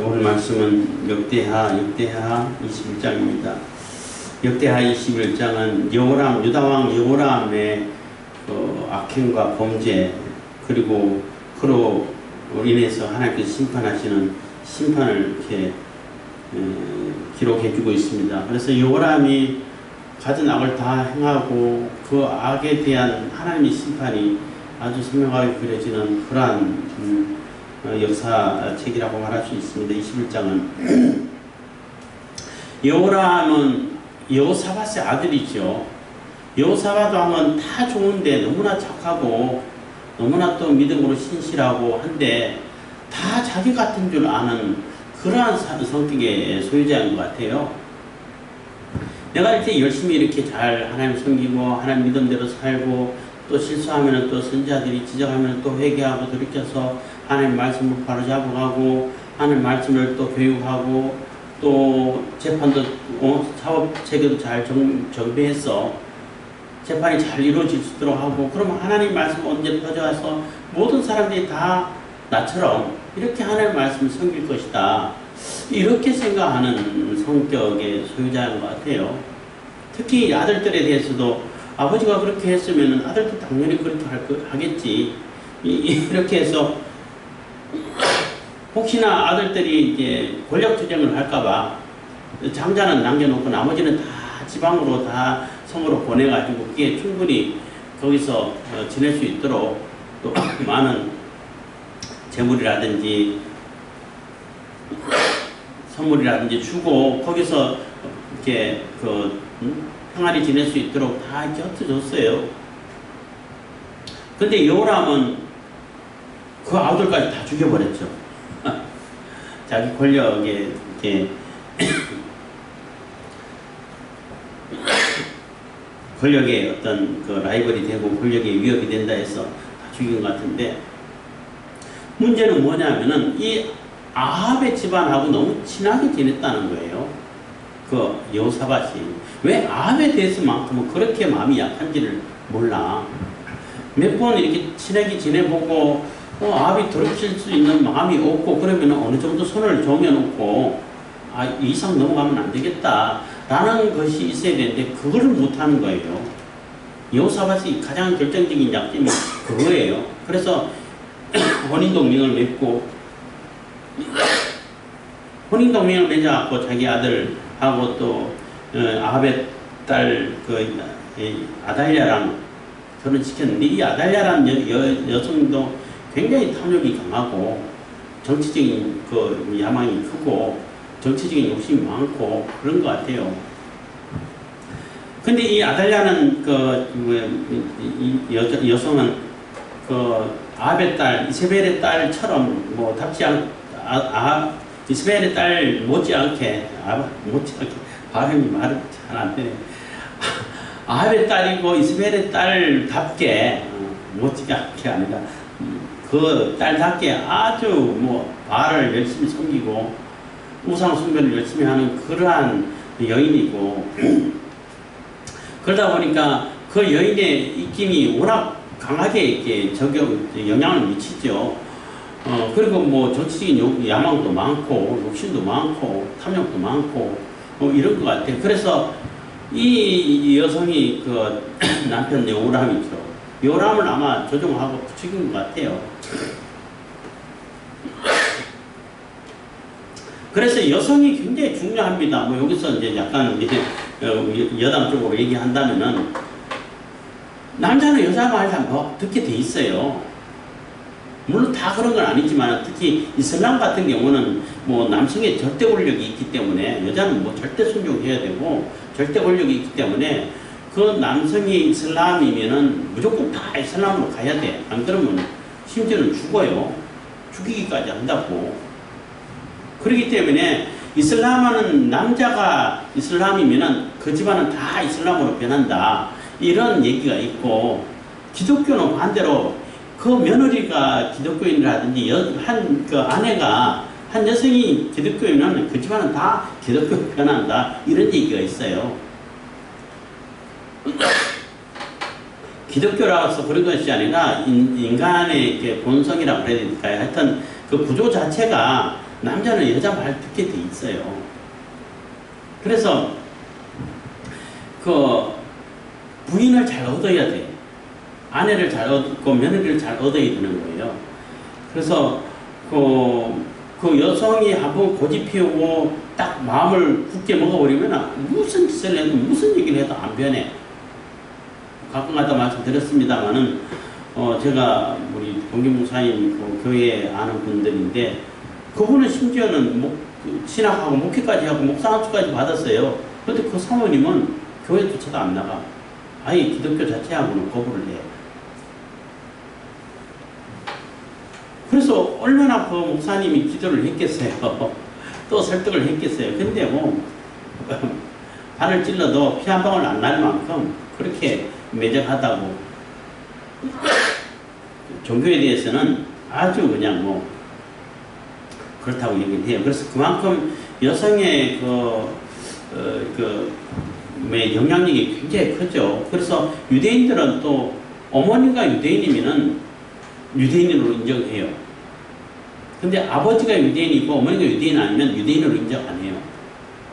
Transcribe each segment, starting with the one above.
오늘 말씀은 역대하 21장입니다. 역대하 21장은 유다왕 여호람의 악행과 범죄, 그리고 그로 인해서 하나님께서 심판하시는 심판을 이렇게 기록해주고 있습니다. 그래서 여호람이 가진 악을 다 행하고 그 악에 대한 하나님의 심판이 아주 선명하게 그려지는 그러한 역사책이라고 말할 수 있습니다. 21장은 여호람은 여호사밧의 아들이죠. 여호사밧 왕은 다 좋은데 너무나 착하고 너무나 또 믿음으로 신실하고 한데 다 자기 같은 줄 아는 그러한 성격의 소유자인 것 같아요. 내가 이렇게 열심히 이렇게 잘 하나님 섬기고 하나님 믿음대로 살고 또 실수하면 또 선지자들이 지적하면 또 회개하고 돌이켜서 하나님 말씀을 바로잡아가고 하나님 말씀을 또 교육하고 또 재판도 사업 체계도 잘 정비해서 재판이 잘 이루어질 수 있도록 하고, 그러면 하나님 말씀 언제 퍼져와서 모든 사람들이 다 나처럼 이렇게 하나님 말씀을 섬길 것이다, 이렇게 생각하는 성격의 소유자인 것 같아요. 특히 아들들에 대해서도 아버지가 그렇게 했으면 아들도 당연히 그렇게 하겠지, 이렇게 해서 혹시나 아들들이 이제 권력투쟁을 할까봐 장자는 남겨놓고 나머지는 다 지방으로 다 성으로 보내가지고 그게 충분히 거기서 지낼 수 있도록 또 많은 재물이라든지 선물이라든지 주고 거기서 이렇게 평안히 지낼 수 있도록 다 이렇게 흩어졌어요. 근데 여호람은 그 아들까지 다 죽여버렸죠. 자기 권력에 이렇게 권력의 어떤 그 라이벌이 되고 권력의 위협이 된다 해서 다 죽인 것 같은데, 문제는 뭐냐면은 이 아합의 집안하고 너무 친하게 지냈다는 거예요. 그 여호사밧이 왜 아합에 대해서만큼은 그렇게 마음이 약한지를 몰라. 몇 번 이렇게 친하게 지내보고 아합이 돌이킬 수 있는 마음이 없고 그러면 어느 정도 손을 정해놓고 이 이상 넘어가면 안 되겠다 라는 것이 있어야 되는데 그걸 못하는 거예요. 여호사밧이 가장 결정적인 약점이 그거예요. 그래서 혼인동맹을 맺고 혼인동맹을 맺어갖고 자기 아들하고 또 아합의 딸 아달랴랑 결혼시켰는데, 이 아달랴라는 여성도 굉장히 탐욕이 강하고 정치적인 야망이 크고 정치적인 욕심이 많고 그런 것 같아요. 근데 이 아달랴는 여성은 아합의 딸 이세벨의 딸처럼 답지 이세벨의 딸 못지않게 발음이 잘 안 되네. 아합의 딸이고 이세벨의 딸답게 못지않게 아니라 그 딸답게 아주 바알을 열심히 섬기고 우상 숭배를 열심히 하는 그러한 여인이고, 그러다 보니까 그 여인의 입김이 워낙 강하게 이렇게 영향을 미치죠. 그리고 정치적인 야망도 많고 욕심도 많고 탐욕도 많고 이런 것 같아요. 그래서 이 여성이 남편 여호람이죠. 여호람을 아마 조종하고 부추긴 것 같아요. 그래서 여성이 굉장히 중요합니다. 여기서 이제 약간 여담 쪽으로 얘기한다면은, 남자는 여자 말 다 듣게 돼 있어요. 물론 다 그런 건 아니지만 특히 이슬람 같은 경우는 남성의 절대 권력이 있기 때문에 여자는 절대 순종해야 되고 절대 권력이 있기 때문에 그 남성이 이슬람이면은 무조건 다 이슬람으로 가야 돼. 안 그러면 심지어는 죽어요. 죽이기까지 한다고. 그렇기 때문에 이슬람하는 남자가 이슬람이면은 그 집안은 다 이슬람으로 변한다, 이런 얘기가 있고, 기독교는 반대로 그 며느리가 기독교인이라든지 아내가 한 여성이 기독교인이면 그 집안은 다 기독교로 변한다, 이런 얘기가 있어요. 기독교라서 그런 것이 아니라 인간의 본성이라고 그래야 되니까요. 하여튼 그 구조 자체가 남자는 여자 말 듣게 돼 있어요. 그래서 그 부인을 잘 얻어야 돼. 아내를 잘 얻고 며느리를 잘 얻어야 되는 거예요. 그래서 그 여성이 한번 고집 피우고 딱 마음을 굳게 먹어버리면 무슨 짓을 해도 무슨 얘기를 해도 안 변해. 가끔가다 말씀드렸습니다만은 제가 우리 동기 목사님 그 교회에 아는 분들인데 그분은 심지어는 신학하고 목회까지 하고 목사 안수까지 받았어요. 그런데 그 사모님은 교회조차도 안 나가. 아예 기독교 자체하고는 거부를 해. 그래서 얼마나 그 목사님이 기도를 했겠어요. 또 설득을 했겠어요. 근데 뭐 발을 찔러도 피 한 방울 안 날 만큼 그렇게 매정하다고 종교에 대해서는 아주 그냥 뭐 그렇다고 얘기를 해요. 그래서 그만큼 여성의 영향력이 굉장히 크죠. 그래서 유대인들은 또 어머니가 유대인이면은 유대인으로 인정해요. 근데 아버지가 유대인이고 어머니가 유대인 아니면 유대인으로 인정 안 해요.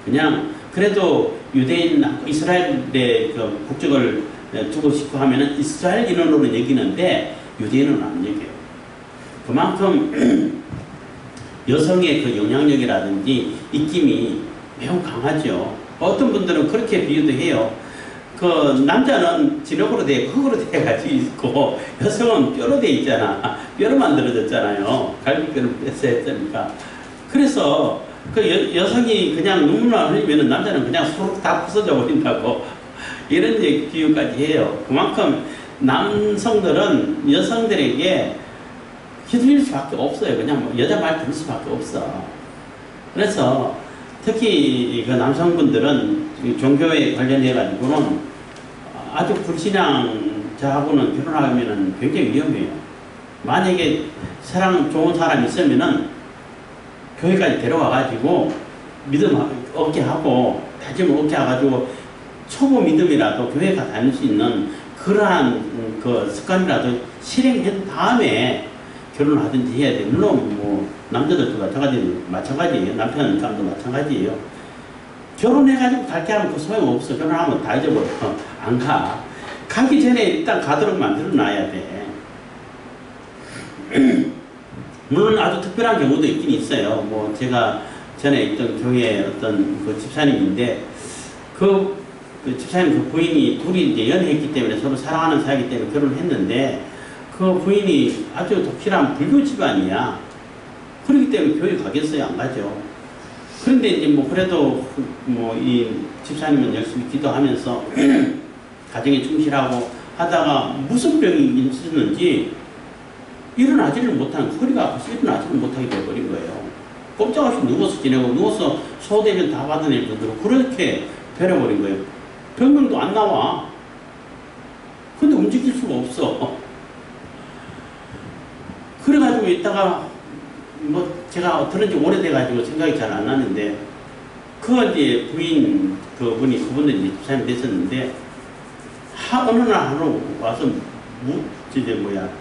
그냥 그래도 유대인 이스라엘의 그 국적을 두고 싶고 하면은 이스라엘 인원으로 여기는데 유대인은 안 여겨요. 그만큼 여성의 그 영향력이라든지 입김이 매우 강하죠. 어떤 분들은 그렇게 비유도 해요. 그 남자는 진흙으로 돼 흙으로 돼가지고 있고 여성은 뼈로 돼 있잖아. 뼈로 만들어졌잖아요. 갈비뼈를 뺐어야 했으니까. 그래서 그 여성이 그냥 눈물만 흘리면 남자는 그냥 소록 다 부서져 버린다고 이런 비유까지 해요. 그만큼 남성들은 여성들에게 휘둘릴 수밖에 없어요. 그냥 뭐 여자 말 들을 수밖에 없어. 그래서 특히 그 남성분들은 종교에 관련해 가지고는 아주 불신앙자하고는 결혼하면은 굉장히 위험해요. 만약에 좋은 사람이 있으면은 교회까지 데려와 가지고 믿음 얻게 하고 다짐을 얻게 해가지고 초보 믿음이라도 교회가 다닐 수 있는 그러한 그 습관이라도 실행한 다음에 결혼을 하든지 해야 돼. 물론 뭐 남자들도 마찬가지예요. 남편 사람도 마찬가지예요. 결혼해가지고 갈게 하면 그 소용없어. 결혼하면 다 잊어버려. 안 가. 가기 전에 일단 가도록 만들어 놔야 돼. 물론 아주 특별한 경우도 있긴 있어요. 뭐 제가 전에 있던 교회에 어떤 그 집사님인데 그 집사님 그 부인이 둘이 이제 연애했기 때문에 서로 사랑하는 사이기 때문에 결혼을 했는데 그 부인이 아주 독실한 불교 집안이야. 그렇기 때문에 교회 가겠어요? 안 가죠. 그런데 이제 뭐 그래도 뭐 이 집사님은 열심히 기도하면서 가정에 충실하고 하다가 무슨 병이 있었는지 일어나지를 못하는, 허리가 아파서 일어나지를 못하게 되어버린 거예요. 꼼짝없이 누워서 지내고 누워서 소대변 다 받아낼 정도로 그렇게 변해버린 거예요. 병명도 안 나와. 근데 움직일 수가 없어. 그래가지고 있다가 뭐 제가 들은 지 오래돼가지고 생각이 잘 안 나는데 그 이제 부인 그분도 이제 집사님 됐었는데 어느 날 하루 와서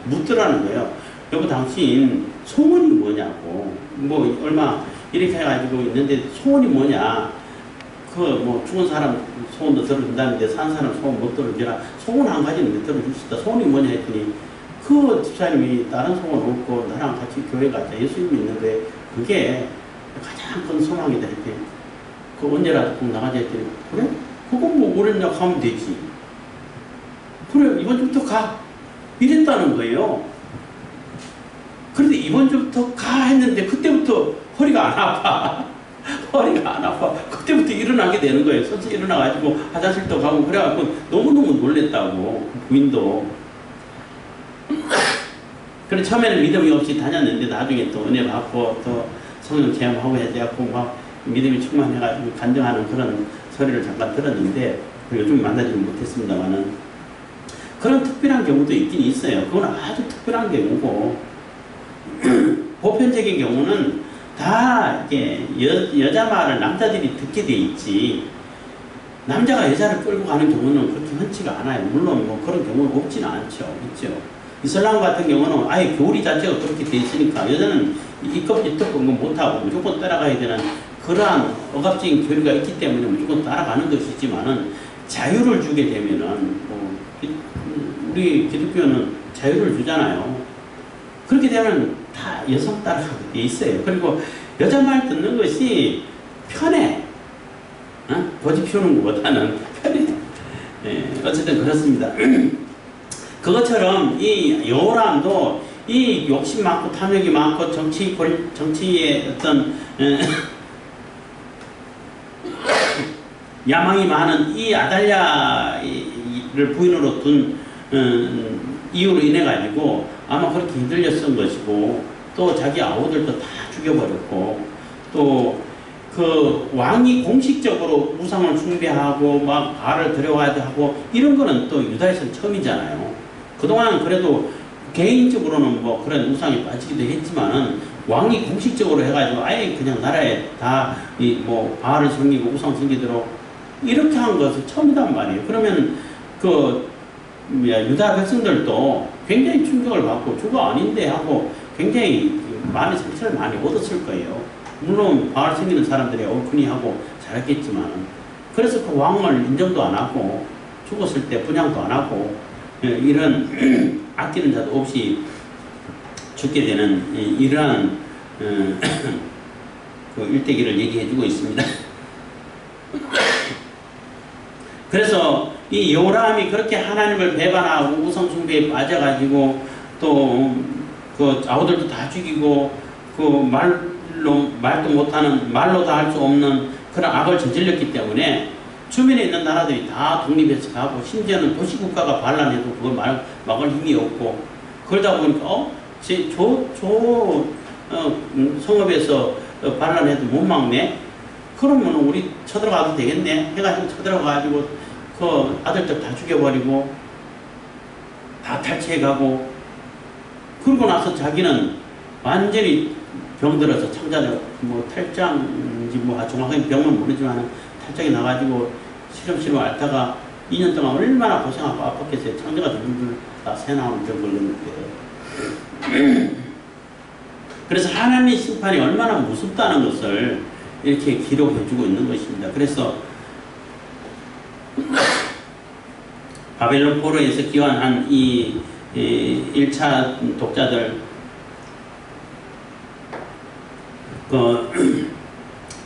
묻더라는 거예요. 여보 당신 소원이 뭐냐고. 뭐 얼마 이렇게 해가지고 있는데 소원이 뭐냐. 그 뭐 죽은 사람 소원도 들어준다는데 산 사람 소원 못 들어주라. 소원 한 가지는 들어줄 수 있다. 소원이 뭐냐 했더니 그 집사님이 다른 소원 없고 나랑 같이 교회 가자. 예수님 믿는데 그게 가장 큰 소망이다 했더니 그 언제라도 꼭 나가자 했더니 그래? 그건 뭐 오랬냐 하면 되지. 그래 이번 주부터 가. 이랬다는 거예요. 그런데 이번 주부터 가 했는데 그때부터 허리가 안 아파. 허리가 안 아파. 그때부터 일어나게 되는 거예요. 선수 일어나가지고 화장실도 가고 그래갖고 너무너무 놀랬다고 부인도. 그래 처음에는 믿음이 없이 다녔는데 나중에 또 은혜 받고 또 성령 체험하고 해갖고 막 믿음이 충만해가지고 간증하는 그런 소리를 잠깐 들었는데 요즘 만나지는 못했습니다만은 그런 특별한 경우도 있긴 있어요. 그건 아주 특별한 경우고 보편적인 경우는 다 이게 여자 말을 남자들이 듣게 돼 있지 남자가 여자를 끌고 가는 경우는 그렇게 흔치가 않아요. 물론 뭐 그런 경우는 없지는 않죠. 있죠. 이슬람 같은 경우는 아예 교리 자체가 그렇게 돼 있으니까 여자는 이것도 못하고 무조건 따라가야 되는 그러한 억압적인 교리가 있기 때문에 무조건 따라가는 것이지만은 자유를 주게 되면은 우리 기독교는 자유를 주잖아요. 그렇게 되면 다 여성 따라가게 돼 있어요. 그리고 여자 말 듣는 것이 편해. 고집 피우는 것보다는 편해. 어쨌든 그렇습니다. 그것처럼 이 여호람도 이 욕심 많고 탐욕이 많고 정치의 어떤 야망이 많은 이 아달랴를 부인으로 둔 이유로 인해 가지고 아마 그렇게 힘들려 쓴 것이고, 또 자기 아우들도 다 죽여버렸고, 또 그 왕이 공식적으로 우상을 숭배하고 막 발을 들여와야 하고 이런 거는 또 유다에서는 처음이잖아요. 그동안 그래도 개인적으로는 뭐 그런 우상에 빠지기도 했지만은 왕이 공식적으로 해가지고 아예 그냥 나라에 다 이 뭐 바알을 섬기고 우상 섬기도록 이렇게 한 것은 처음이란 말이에요. 그러면 그 유다 백성들도 굉장히 충격을 받고 주가 아닌데 하고 굉장히 많이 상처를 많이 얻었을 거예요. 물론 바알 섬기는 사람들이 얼큰이 하고 잘했겠지만, 그래서 그 왕을 인정도 안 하고 죽었을 때 분양도 안 하고 이런 아끼는 자도 없이 죽게 되는 이러한 그 일대기를 얘기해주고 있습니다. 그래서 이 요람이 그렇게 하나님을 배반하고 우상숭배에 빠져가지고 또 그 아우들도 다 죽이고 그 말도 못하는, 말로 다 할 수 없는 그런 악을 저질렀기 때문에 주변에 있는 나라들이 다 독립해서 가고, 심지어는 도시국가가 반란해도 그걸 막을 힘이 없고, 그러다 보니까 성읍에서 반란해도 못 막네? 그러면 우리 쳐들어가도 되겠네? 해가지고 쳐들어가가지고 그 아들들 다 죽여버리고 다 탈취해가고, 그러고 나서 자기는 완전히 병들어서 창자를 뭐 탈장인지 뭐 정확하게 병은 모르지만 탈장이 나가지고 시름시름 앓다가 2년 동안 얼마나 고생하고 아팠겠어요. 창자가 둘둘 다 새 나오는 병 걸렸는데. 그래서 하나님의 심판이 얼마나 무섭다는 것을 이렇게 기록해주고 있는 것입니다. 그래서 바벨론 포로에서 기환한 이 1차 독자들,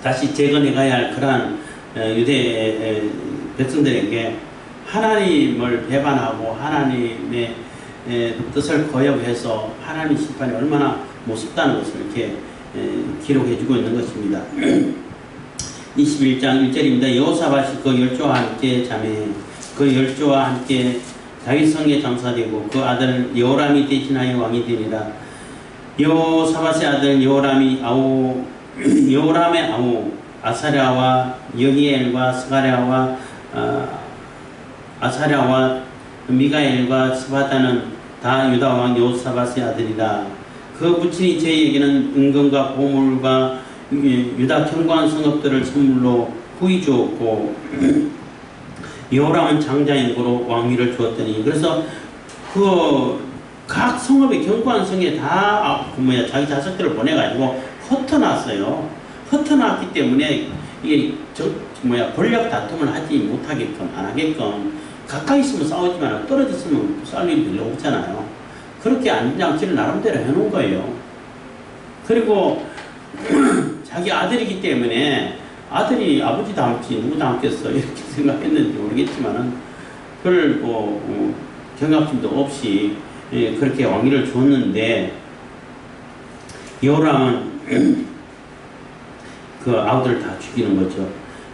다시 재건해가야 할 그러한 유대 백성들에게 하나님을 배반하고 하나님의 뜻을 거역해서 하나님 심판이 얼마나 무섭다는 것을 이렇게 기록해주고 있는 것입니다. 21장 1절입니다. 여호사밧이 그 10조와 함께 자매 그 10조와 함께 다윗성에 장사되고 그 아들 여호람이 대신하여 왕이 되니라. 여호사밧의 아들 여호람의 아우 아사랴와 여기엘과 스가랴와 아사랴와 미가엘과 스바다는 다 유다 왕 여호사밧의 아들이다. 그 부친이 저희에게는 은금과 보물과 유다 견고한 성읍들을 선물로 후히 주었고 여호람은 장자인고로 왕위를 주었더니, 그래서 그 각 성읍의 견고한 성에 다 자기 자식들을 보내가지고 흩어놨어요. 흩어놨기 때문에 이게 권력 다툼을 하지 못하게끔 안 하게끔, 가까이 있으면 싸우지만 떨어져 있으면 싸울 일이 별로 없잖아요. 그렇게 안전장치를 나름대로 해놓은 거예요. 그리고 자기 아들이기 때문에 아들이 아버지 닮지 누구 닮겠어 이렇게 생각했는지 모르겠지만은 별 경각심도 없이 그렇게 왕위를 줬는데, 여호람은 그 아우들을 다 죽이는 거죠.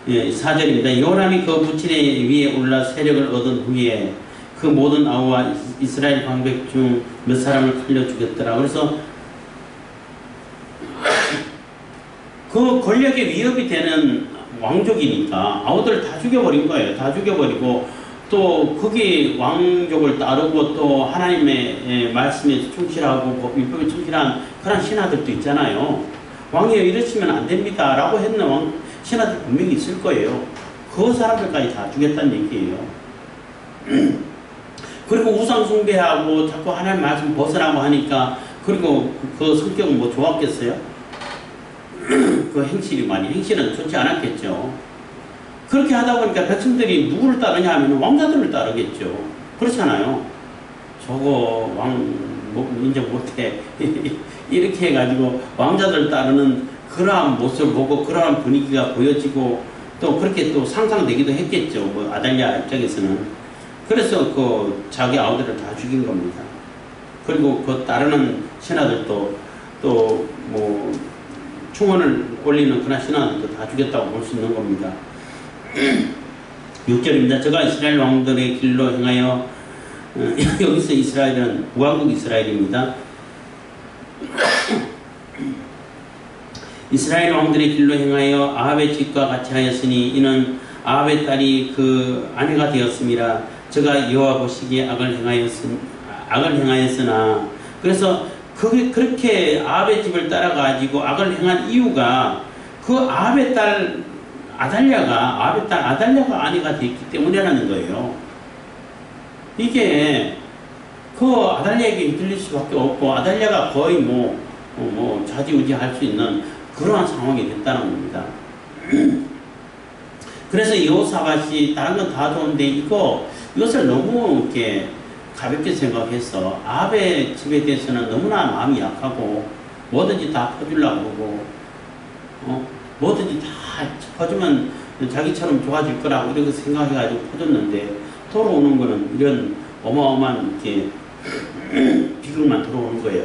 4절입니다. 여호람이 그 부친의 위에 올라 세력을 얻은 후에 그 모든 아우와 이스라엘 방백 중 몇 사람을 칼려 죽였더라. 그래서 그 권력의 위협이 되는 왕족이니까 아우들을 다 죽여버린 거예요. 다 죽여버리고 또 거기 왕족을 따르고 또 하나님의 말씀에 충실하고 율법에 충실한 그런 신하들도 있잖아요. 왕이여 이러시면 안 됩니다 라고 했는 신하들 분명히 있을 거예요. 그 사람들까지 다 죽였다는 얘기예요. 그리고 우상 숭배하고 자꾸 하나님 말씀 벗으라고 하니까 그리고 그 성격은 뭐 좋았겠어요? 그 행실은 좋지 않았겠죠. 그렇게 하다 보니까 백성들이 누구를 따르냐 하면 왕자들을 따르겠죠. 그렇잖아요. 저거 인정 못해. 이렇게 해가지고 왕자들 따르는 그러한 모습을 보고 그러한 분위기가 보여지고 또 그렇게 또 상상되기도 했겠죠. 뭐 아달랴 입장에서는. 그래서 그 자기 아우들을 다 죽인 겁니다. 그리고 그 따르는 신하들도 또 뭐 충원을 올리는 그런 신하들도 다 죽였다고 볼 수 있는 겁니다. 6절입니다. 저가 이스라엘 왕들의 길로 행하여 여기서 이스라엘은 무왕국 이스라엘입니다. 이스라엘 왕들의 길로 행하여 아합의 집과 같이 하였으니 이는 아합의 딸이 그 아내가 되었음이라. 저가 여호와 보시기에 악을 행하였으나 그래서 그렇게 아합의 집을 따라가지고 악을 행한 이유가 그 아합의 딸 아달랴가 아내가 되었기 때문이라는 거예요. 이게 그 아달랴에게 휘둘릴 수밖에 없고 아달랴가 거의 좌지우지할 수 있는 그러한 상황이 됐다는 겁니다. 그래서 여호사밧이 다른 건 다 좋은데 이것을 너무 이렇게 가볍게 생각해서 아합의 집에 대해서는 너무나 마음이 약하고 뭐든지 다 퍼주려고 그러고 뭐든지 다 퍼주면 자기처럼 좋아질 거라고 이렇게 생각해가지고 퍼줬는데 돌아오는 거는 이런 어마어마한 이렇게 비극만 들어오는 거예요.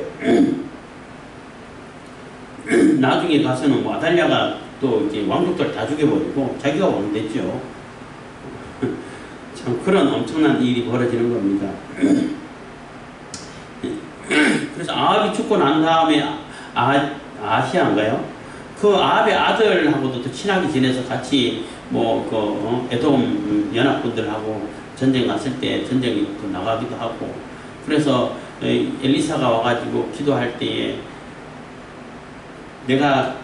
나중에 가서는 뭐 아달랴가 또 이제 왕족들 다 죽여버리고 자기가 왕 됐죠. 참 그런 엄청난 일이 벌어지는 겁니다. 그래서 아합이 죽고 난 다음에 아시아인가요? 그 아합의 아들하고도 또 친하게 지내서 같이 에돔 연합군들하고 전쟁 갔을 때 전쟁에 또 나가기도 하고 그래서 엘리사가 와가지고 기도할 때에 내가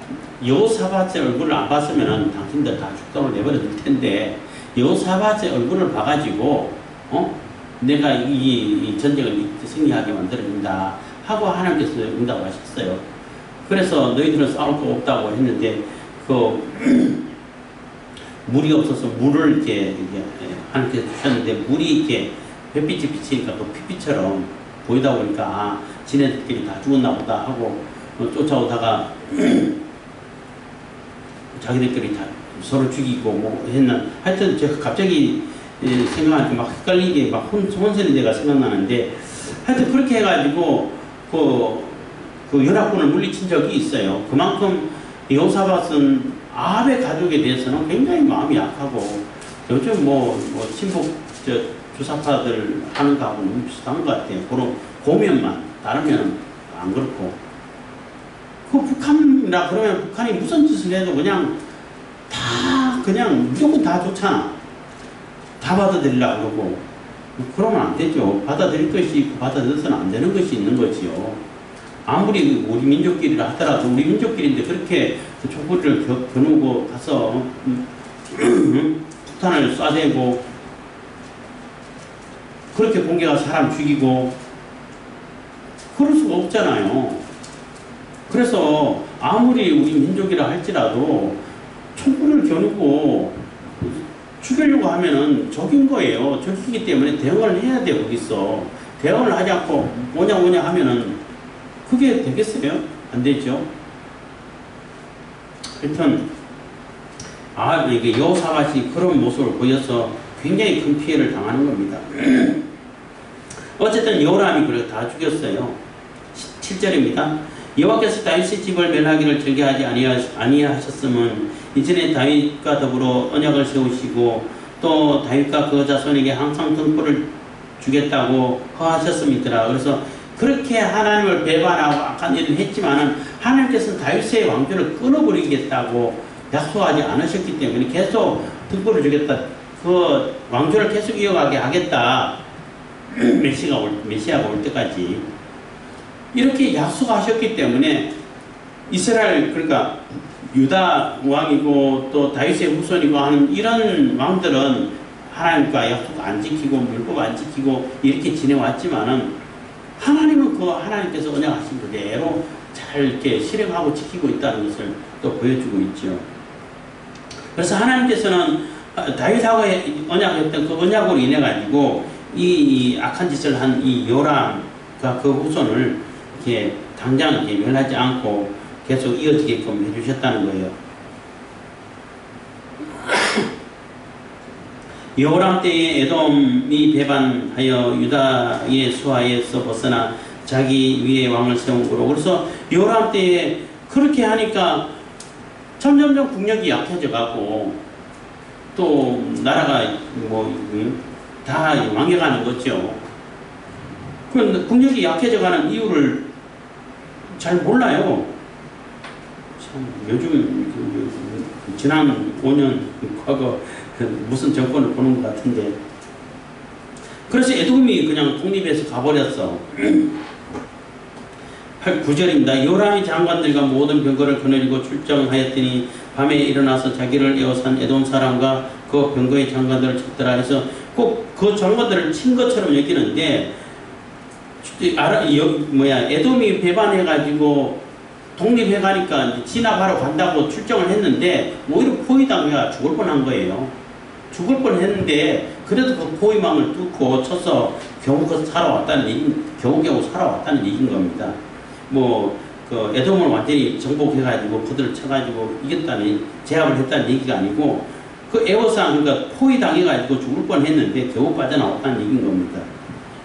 여호사밧의 얼굴을 안 봤으면 당신들 다 죽도록 내버려 둘 텐데 여호사밧의 얼굴을 봐가지고 내가 이 전쟁을 승리하게 만들어준다 하고 하나님께서 응답하셨어요. 그래서 너희들은 싸울 거 없다고 했는데 물이 없어서 물을 이렇게 하나님께서 주셨는데 물이 이렇게 햇빛이 비치니까 그 pit빛처럼 보이다 보니까 지네들끼리 다 죽었나 보다 하고 쫓아오다가 자기들끼리 다 서로 죽이고 했는 하여튼 제가 갑자기 생각하니까 막 헷갈리게 막 혼선이 돼가 생각나는데 하여튼 그렇게 해가지고 그 연합군을 물리친 적이 있어요. 그만큼 여호사밧은 아합의 가족에 대해서는 굉장히 마음이 약하고 요즘 친북 주사파들 하는 거하고는 너무 비슷한 것 같아요. 그런 고면만 다른 면은 안 그렇고 북한이라 그러면 북한이 무슨 짓을 해도 그냥 무조건 다 좋잖아. 다 받아들이려고 그러고 그러면 안 되죠. 받아들일 것이 있고 받아들여서는 안 되는 것이 있는 거지요. 아무리 우리 민족끼리라 하더라도 우리 민족끼리인데 그렇게 촛불을 겨누고 가서 폭탄을 쏴대고 그렇게 공격해서 사람 죽이고 그럴 수가 없잖아요. 그래서 아무리 우리 민족이라 할지라도 촛불을 겨누고 죽이려고 하면은 적인 거예요. 적이기 때문에 대응을 해야 돼요. 거기서 대응을 하지 않고 뭐냐 하면은 그게 되겠어요? 안 되죠. 하여튼 이게 여호사밧이 그런 모습을 보여서 굉장히 큰 피해를 당하는 겁니다. 어쨌든 여호람이 그래서 다 죽였어요. 7절입니다. 여호와께서 다윗의 집을 멸하기를 즐겨하지 아니하셨으면 이전에 다윗과 더불어 언약을 세우시고 또 다윗과 그 자손에게 항상 등불을 주겠다고 허하셨습니다라. 그래서 그렇게 하나님을 배반하고 악한 일을 했지만은 하나님께서는 다윗의 왕조를 끊어버리겠다고 약속하지 않으셨기 때문에 계속 등불을 주겠다. 그 왕조를 계속 이어가게 하겠다. 메시아가 올 때까지. 이렇게 약속하셨기 때문에 이스라엘, 그러니까 유다 왕이고 또 다윗의 후손이고 하는 이런 왕들은 하나님과 약속 안 지키고 율법 안 지키고 이렇게 지내왔지만은 하나님은 그 하나님께서 언약하신 그대로 잘 이렇게 실행하고 지키고 있다는 것을 또 보여주고 있죠. 그래서 하나님께서는 다윗하고 언약했던 그 언약으로 인해 가지고 이 악한 짓을 한 이 요람과 그 후손을 이렇게 당장 이렇게 멸하지 않고 계속 이어지게끔 해주셨다는 거예요. 요람 때에 에돔이 배반하여 유다의 수하에서 벗어나 자기 위에 왕을 세운 거로. 그래서 요람 때에 그렇게 하니까 점점점 국력이 약해져 가고 또 나라가 다 망해가는 거죠. 그 국력이 약해져 가는 이유를 잘 몰라요. 참 요즘 지난 5년 과거 무슨 정권을 보는 것 같은데, 그래서 에돔이 그냥 독립해서 가버렸어. 9절입니다. 요람이 장관들과 모든 병거를 거느리고 출정하였더니 밤에 일어나서 자기를 에워싼 에돔 사람과 그 병거의 장관들을 쳤더라 해서 꼭 그 장관들을 친 것처럼 여기는데, 에돔이 배반해가지고 독립해가니까 진압하러 간다고 출정을 했는데 오히려 포위당해가 죽을 뻔한 거예요. 죽을 뻔했는데 그래도 그 포위망을 뚫고 쳐서 겨우 살아왔다는 얘기인 겁니다. 그 에돔을 완전히 정복해가지고 그들을 쳐가지고 이겼다는, 제압을 했다는 얘기가 아니고 그 에워싸, 그러니까 포위당해가지고 죽을 뻔했는데 겨우 빠져나왔다는 얘기인 겁니다.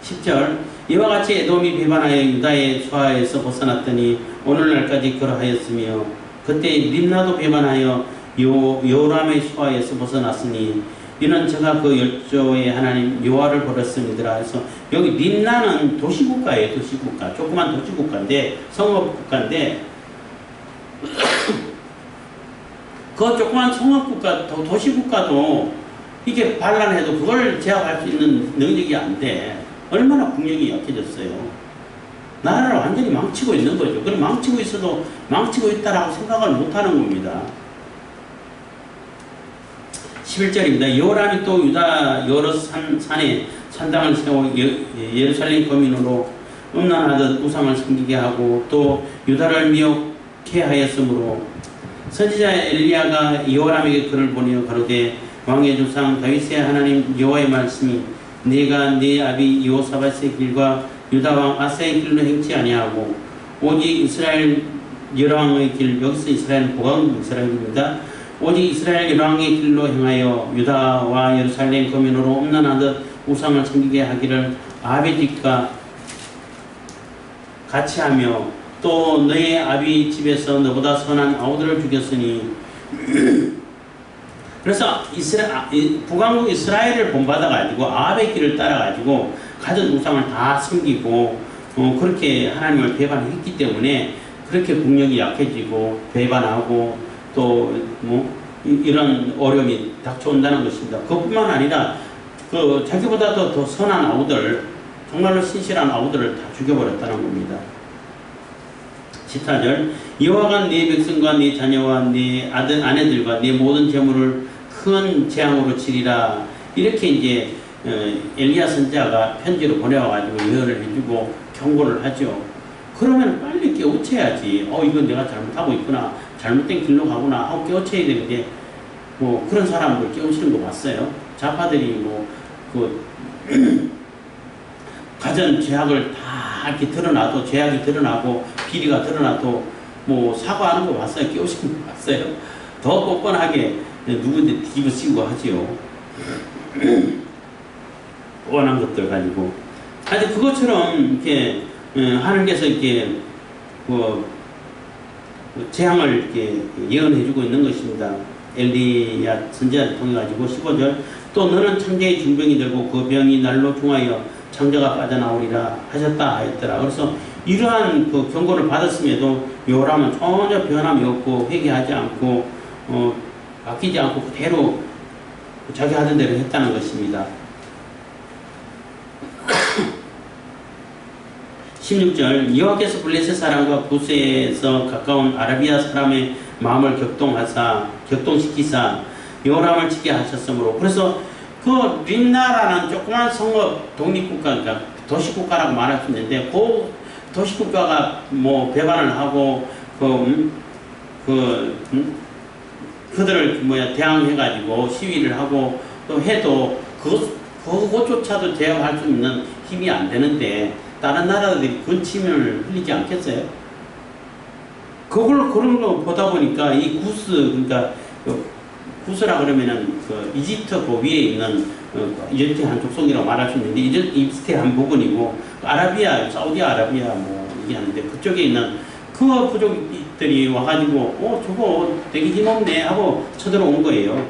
10절 이와 같이 에돔이 배반하여 유다의 수하에서 벗어났더니 오늘날까지 그러하였으며 그때 림나도 배반하여 요람의 수하에서 벗어났으니 이는 제가 그 열조의 하나님 여호와를 버렸음이더라. 해서 여기 림나는 도시국가예요. 도시국가, 조그만 도시국가인데, 성읍국가인데 그 조그만 성읍국가, 도시국가도 이게 반란해도 그걸 제압할 수 있는 능력이 안 돼. 얼마나 국력이 약해졌어요. 나라를 완전히 망치고 있는 거죠. 그럼 망치고 있어도 망치고 있다라고 생각을 못하는 겁니다. 11절입니다. 요람이 또 유다 여러 산에 산당을 세워 예루살렘 거민으로 음란하듯 우상을 섬기게 하고 또 유다를 미혹해 하였으므로 선지자 엘리야가 요람에게 글을 보내어 가로되 왕의 조상 다윗의 하나님 여호와의 말씀이 네가 네 아비 여호사밧의 길과 유다 왕 아사의 길로 행치 아니하고 오직 이스라엘 열왕의 길, 여기서 이스라엘은 보강 이스라엘입니다. 오직 이스라엘 열왕의 길로 행하여 유다와 예루살렘 거민으로 음란하듯 우상을 섬기게 하기를 아비집과 같이 하며 또 너의 아비 집에서 너보다 선한 아우들을 죽였으니 그래서 북왕국 이스라엘을 본받아가지고 아합의 길을 따라가지고 가진 우상을 다 섬기고 그렇게 하나님을 배반했기 때문에 그렇게 국력이 약해지고 배반하고 또 이런 어려움이 닥쳐온다는 것입니다. 그뿐만 아니라 그 자기보다도 더 선한 아우들, 정말로 신실한 아우들을 다 죽여버렸다는 겁니다. 14절 여호와가 네 백성과 네 자녀와 네 아내들과 네 모든 재물을 큰 재앙으로 치리라. 이렇게 이제 엘리야 선지자가 편지로 보내와가지고 예언을 해주고 경고를 하죠. 그러면 빨리 깨우쳐야지. 이건 내가 잘못하고 있구나, 잘못된 길로 가구나 하고 깨우쳐야 되는데 그런 사람들 깨우치는 거 봤어요. 좌파들이 가전 죄악을 다 이렇게 드러나도, 죄악이 드러나고 비리가 드러나도 사과하는 거 봤어요. 깨우치는 거 봤어요. 더 뻔뻔하게 누구한테 뒤집어쓰고 하지요. 뻔한 것들 가지고. 아주 그것처럼 이렇게 하나님께서 이렇게 재앙을 이렇게 예언해주고 있는 것입니다. 엘리야 선지자를 통해 가지고 15절 또 너는 창자의 중병이 들고 그 병이 날로 중하여 창자가 빠져나오리라 하셨다 하였더라. 그래서 이러한 그 경고를 받았음에도 요람은 전혀 변함이 없고 회개하지 않고 바뀌지 않고 그대로 자기 하던 대로 했다는 것입니다. 16절 여호와께서 블레셋 사람과 부스에서 가까운 아라비아 사람의 마음을 격동시키사 요람을 치게 하셨으므로. 그래서 그 림나라는 조그만 성읍 독립국가가 도시국가라고 말할 수 있는데 그 도시국가가 뭐 배반을 하고 그들을 대항해가지고 시위를 하고 또 해도 그것조차도 제압할 수 있는 힘이 안 되는데 다른 나라들이 그 침을 흘리지 않겠어요? 그런 거 보다 보니까 이 구스, 그러니까 구스라 그러면은 그 이집트 그 위에 있는 이집트 한 족속이라고 말할 수 있는데 이집트의 한 부분이고 아라비아, 사우디아라비아 뭐 얘기하는데 그쪽에 있는 그 부족들이 와가지고 저거 되게 힘없네 하고 쳐들어온 거예요.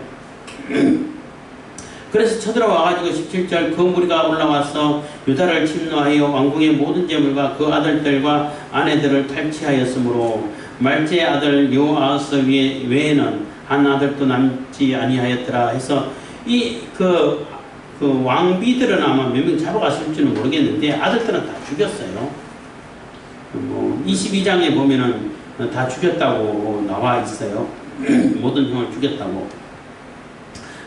그래서 쳐들어와가지고 17절 그 무리가 올라와서 유다를 침노하여 왕궁의 모든 재물과 그 아들들과 아내들을 탈취하였으므로 말제의 아들 여호아스 외에는 한 아들도 남지 아니하였더라 해서 그 왕비들은 아마 몇 명 잡아갔을지는 모르겠는데 아들들은 다 죽였어요. 22장에 보면은 다 죽였다고 나와 있어요. 모든 형을 죽였다고.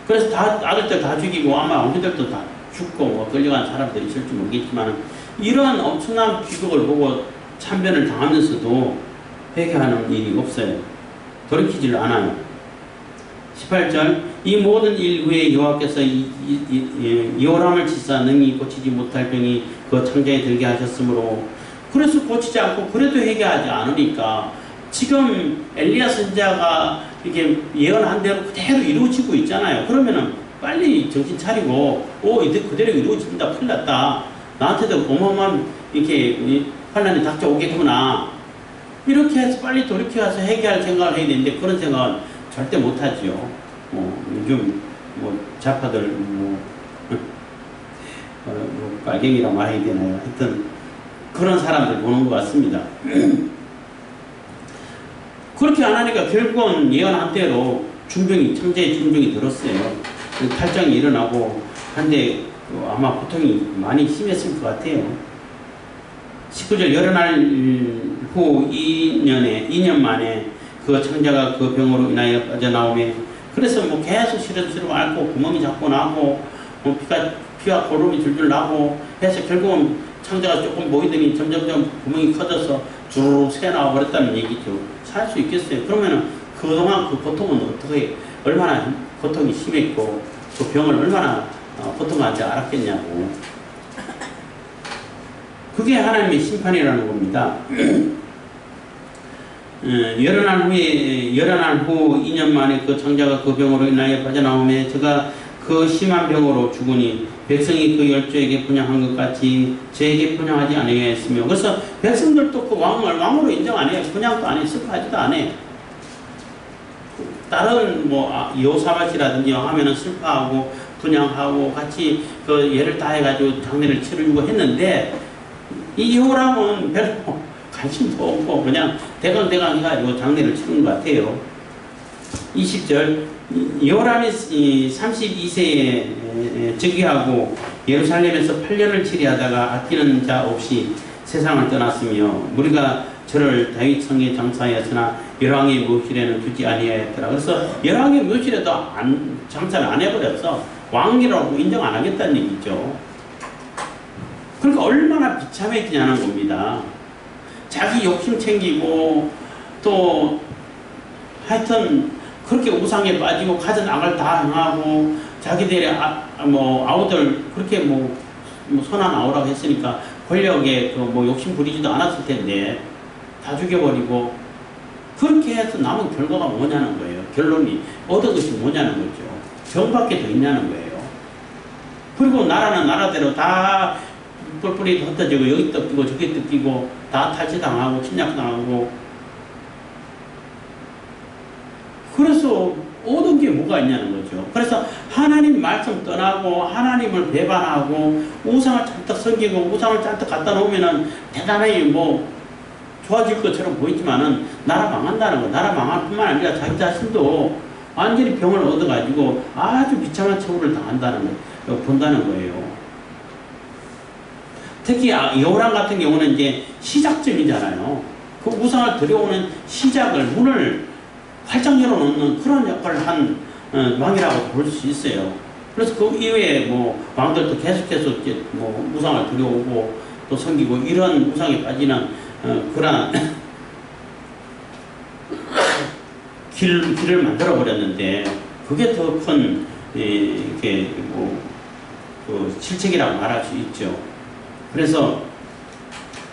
그래서 아들들 다 죽이고 아마 왕비들도 다 죽고 뭐 끌려간 사람들이 있을지 모르겠지만 이러한 엄청난 비극을 보고 참변을 당하면서도 회개하는 일이 없어요. 돌이키질 않아요. 18절 이 모든 일 후에 여호와께서 여호람을 치사 능히 고치지 못할 병이 그 창자에 들게 하셨으므로 그래서 고치지 않고 그래도 회개하지 않으니까 지금 엘리야 선지자가 이렇게 예언한 대로 그대로 이루어지고 있잖아요. 그러면은 빨리 정신 차리고 이제 그대로 이루어진다. 큰일 났다. 나한테도 어마어마한 이렇게 환란이 닥쳐오겠구나. 이렇게 해서 빨리 돌이켜서 회개할 생각을 해야 되는데 그런 생각은 절대 못하지요. 요즘 좌파들 빨갱이라고 말해야 되나요? 하여튼 그런 사람들 보는 것 같습니다. 그렇게 안 하니까 결국은 예언한 대로 창자의 중병이 들었어요. 탈장이 일어나고 한데 아마 고통이 많이 심했을 것 같아요. 19절 여러 날 후 2년 만에 그 창자가 그 병으로 인하여 빠져나오며 그래서 계속 시름시름 앓고 구멍이 자꾸 나고 피와 고름이 줄줄 나고 해서 결국은 창자가 조금 보이더니 점점점 구멍이 커져서 주르륵 새나와 버렸다는 얘기죠. 살 수 있겠어요? 그러면은 그동안 그 고통은 얼마나 고통이 심했고 그 병을 얼마나 고통하지 않았겠냐고. 그게 하나님의 심판이라는 겁니다. 여러 날 후 2년 만에 그 창자가 그 병으로 인하여 빠져나오며 저가 그 심한 병으로 죽으니 백성이 그 열조에게 분양한 것 같이 저에게 분양하지 아니하였으며 그래서 백성들도 그 왕을 왕으로 인정 안 해요. 분양도 안 해. 슬퍼하지도 안 해. 다른 여호사밧이라든지 하면은 슬퍼하고 분양하고 같이 그 예를 다해가지고 장례를 치르고 했는데 이 여호람은 별로 관심도 없고 그냥 대강 해가지고 장례를 치른 것 같아요. 20절 여호람이 32세에 즉위하고 예루살렘에서 8년을 치리하다가 아끼는 자 없이 세상을 떠났으며 무리가 저를 다윗 성에 장사하였으나 열왕의 묘실에는 두지 아니하였더라. 그래서 열왕의 묘실에도 장사를 안 해버렸어. 왕이라고 인정 안 하겠다는 얘기죠. 그러니까 얼마나 비참해지냐는 겁니다. 자기 욕심 챙기고 또 하여튼 그렇게 우상에 빠지고 가진 악을 다 행하고 자기들의 아우들 그렇게 선한 아우라고 했으니까 권력에 욕심 부리지도 않았을 텐데 다 죽여버리고 그렇게 해서 남은 결과가 뭐냐는 거예요. 결론이 얻은 것이 뭐냐는 거죠. 병밖에 더 있냐는 거예요. 그리고 나라는 나라대로 다 뿔뿔이 흩어지고 여기 뜯기고 저기 뜯기고 다 탈취당하고 침략당하고 그래서 얻은 게 뭐가 있냐는 거죠. 그래서 하나님 말씀 떠나고 하나님을 배반하고 우상을 잔뜩 섬기고 우상을 잔뜩 갖다 놓으면은 대단히 좋아질 것처럼 보이지만은 나라 망한다는 거. 나라 망할 뿐만 아니라 자기 자신도 완전히 병을 얻어가지고 아주 비참한 처우를 당한다는 거, 본다는 거예요. 특히 여호람 같은 경우는 이제 시작점이잖아요. 그 우상을 들여오는 시작을 문을 활짝 열어놓는 그런 역할을 한 왕이라고 볼 수 있어요. 그래서 그 이외에 뭐 왕들도 계속해서 이제 뭐 우상을 들여오고 또 섬기고 이런 우상에 빠지는 그러한 길을 만들어 버렸는데 그게 더 큰 이렇게 그 실책이라고 말할 수 있죠. 그래서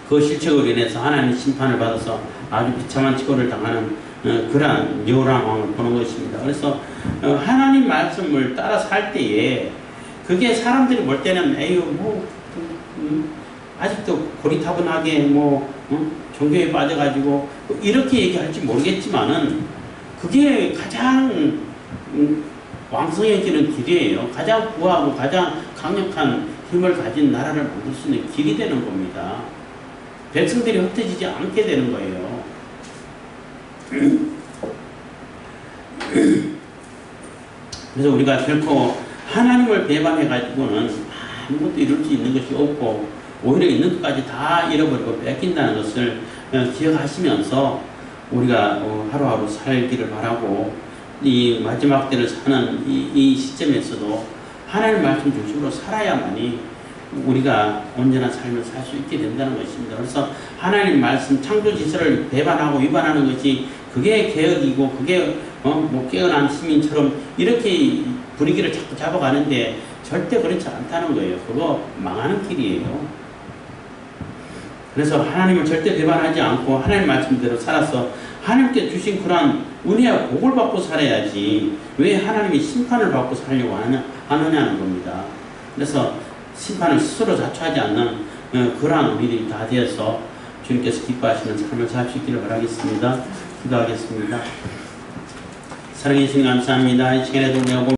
그 실책으로 인해서 하나님 심판을 받아서 아주 비참한 처우를 당하는 그러한 요람왕을 보는 것입니다. 그래서 하나님 말씀을 따라 살 때에 그게 사람들이 볼 때는 에휴 뭐 아직도 고리타분하게 뭐 종교에 빠져가지고 이렇게 얘기할지 모르겠지만은 그게 가장 왕성해지는 길이에요. 가장 부하고 가장 강력한 힘을 가진 나라를 만들 수 있는 길이 되는 겁니다. 백성들이 흩어지지 않게 되는 거예요. 그래서 우리가 결코 하나님을 배반해가지고는 아무것도 이룰 수 있는 것이 없고 오히려 있는 것까지 다 잃어버리고 뺏긴다는 것을 기억하시면서 우리가 하루하루 살기를 바라고 이 마지막 때를 사는 이 시점에서도 하나님 말씀 중심으로 살아야만이 우리가 온전한 삶을 살 수 있게 된다는 것입니다. 그래서 하나님 말씀 창조 질서를 배반하고 위반하는 것이 그게 개혁이고 그게 뭐 깨어난 시민처럼 이렇게 분위기를 자꾸 잡아가는데 절대 그렇지 않다는 거예요. 그거 망하는 길이에요. 그래서 하나님을 절대 배반하지 않고 하나님 말씀대로 살아서 하나님께 주신 그러한 은혜와 복을 받고 살아야지 왜 하나님이 심판을 받고 살려고 하느냐는 겁니다. 그래서 심판을 스스로 자초하지 않는 그러한 우리들이 다 되어서 주님께서 기뻐하시는 삶을 살 수 있기를 바라겠습니다. 기도하겠습니다. 사랑해 주님 감사합니다. 이 시간에도 내가